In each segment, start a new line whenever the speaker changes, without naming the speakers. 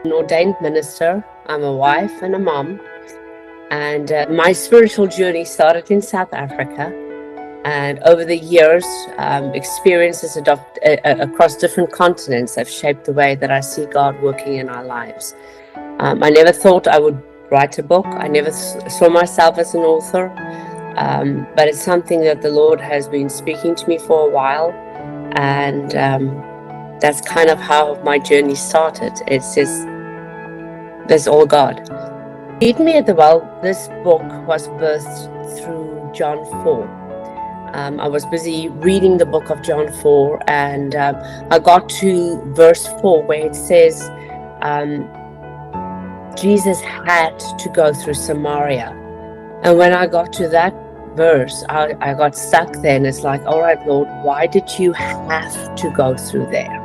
an ordained minister. I'm a wife and a mom. And my spiritual journey started in South Africa. And over the years, experiences across different continents have shaped the way that I see God working in our lives. I never thought I would write a book. I never saw myself as an author. But it's something that the Lord has been speaking to me for a while. And that's kind of how my journey started. It's just, there's all God. Meet Me at the Well, this book was birthed through John 4. I was busy reading the book of John 4, and I got to verse 4 where it says Jesus had to go through Samaria. And when I got to that verse, I got stuck there, and it's like, all right, Lord, why did you have to go through there?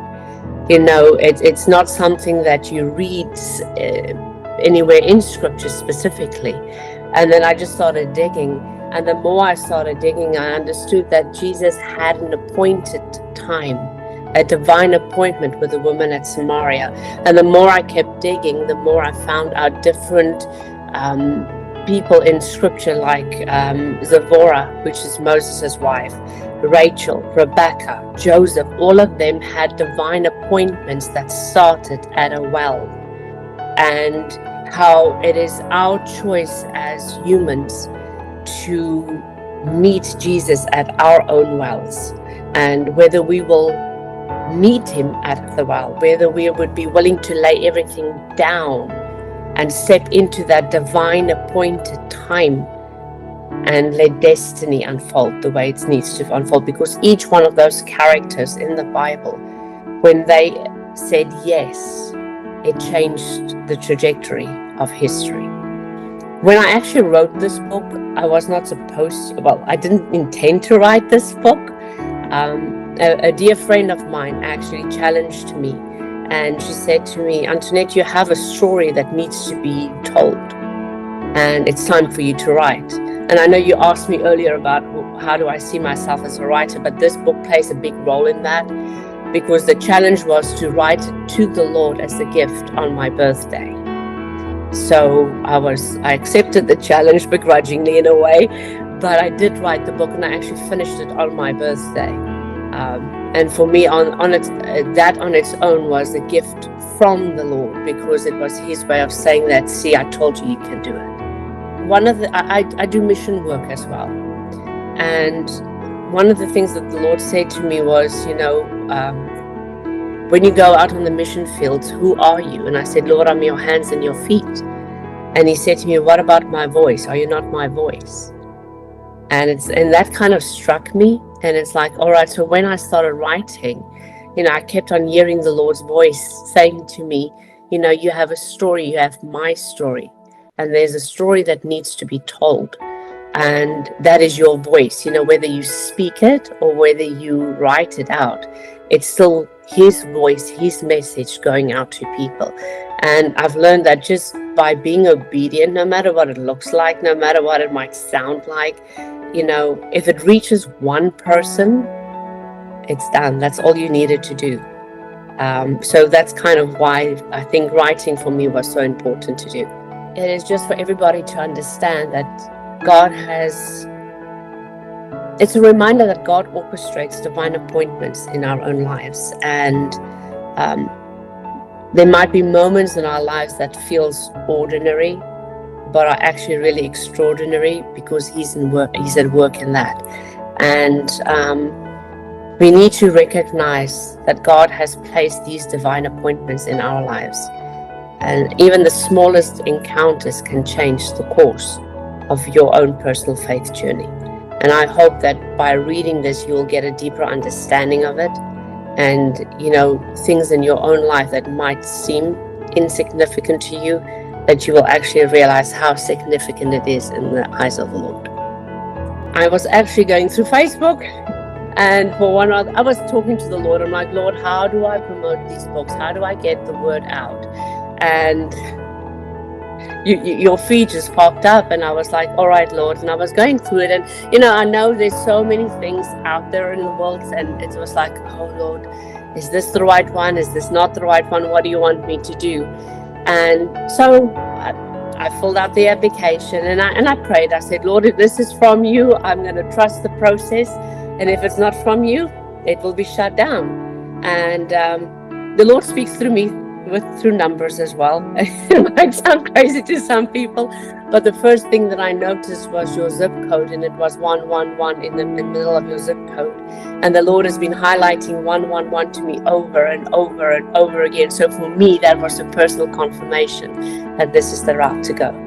You know, it's not something that you read anywhere in scripture specifically. And then I just started digging. And the more I started digging, I understood that Jesus had an appointed time, a divine appointment with the woman at Samaria. And the more I kept digging, the more I found out different people in scripture, like Zipporah, which is Moses' wife, Rachel, Rebecca, Joseph. All of them had divine appointments that started at a well. And how it is our choice as humans to meet Jesus at our own wells, and whether we will meet him at the well, whether we would be willing to lay everything down and step into that divine appointed time and let destiny unfold the way it needs to unfold. Because each one of those characters in the Bible, when they said yes, it changed the trajectory of history. When I actually wrote this book, I was not supposed to, I didn't intend to write this book. A dear friend of mine actually challenged me, and she said to me, Antoinette, you have a story that needs to be told, and it's time for you to write. And I know you asked me earlier about how do I see myself as a writer, but this book plays a big role in that, because the challenge was to write to the Lord as a gift on my birthday. So I accepted the challenge begrudgingly in a way, but I did write the book, and I actually finished it on my birthday. And for me, that on its own was a gift from the Lord, because it was his way of saying that, see, I told you, you can do it. I do mission work as well. And one of the things that the Lord said to me was, when you go out on the mission fields, who are you? And I said, Lord, I'm your hands and your feet. And he said to me, what about my voice? Are you not my voice? And that kind of struck me. And it's like, all right, so when I started writing, I kept on hearing the Lord's voice saying to me, you have a story, you have my story. And there's a story that needs to be told. And that is your voice, whether you speak it or whether you write it out, it's still his voice, his message going out to people. And I've learned that just by being obedient, no matter what it looks like, no matter what it might sound like, if it reaches one person, it's done. That's all you needed to do. So that's kind of why I think writing for me was so important to do. It is just for everybody to understand that God it's a reminder that God orchestrates divine appointments in our own lives. And there might be moments in our lives that feels ordinary, but are actually really extraordinary, because he's at work in that. And we need to recognize that God has placed these divine appointments in our lives. And even the smallest encounters can change the course of your own personal faith journey. And I hope that by reading this, you'll get a deeper understanding of it. And, things in your own life that might seem insignificant to you, that you will actually realize how significant it is in the eyes of the Lord. I was actually going through Facebook, and I was talking to the Lord. I'm like, Lord, how do I promote these books? How do I get the word out? And your feed just popped up, and I was like, all right, Lord. And I was going through it, and I know there's so many things out there in the world, and it was like, oh Lord, is this the right one? Is this not the right one? What do you want me to do? And so I filled out the application, and I prayed. I said, Lord, if this is from you, I'm going to trust the process. And if it's not from you, it will be shut down. And the Lord speaks through me through numbers as well. It might sound crazy to some people, but the first thing that I noticed was your zip code, and it was 111 in the middle of your zip code. And the Lord has been highlighting 111 to me over and over and over again. So for me, that was a personal confirmation that this is the route to go.